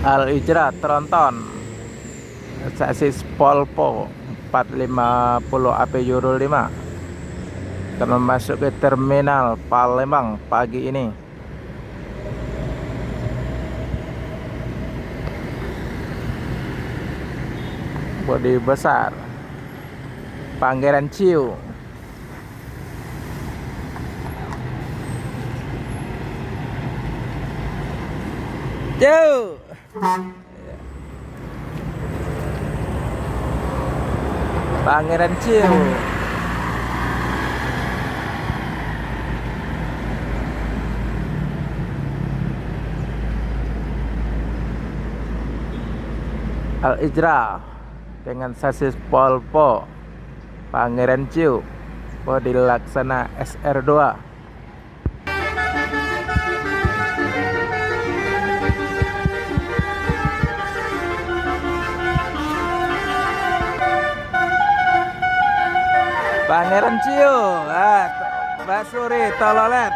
Al Ijra Tronton sasis Polpo 450 AP Euro 5 akan masuk ke terminal Palembang pagi ini. Bodi besar Pangeran Ciu. Ciu. Pangeran Ciu. Al Ijra dengan sasis Polpo Pangeran Ciu, bodi laksana SR2. Pangeran Ciu, Mbak Suri Tololet.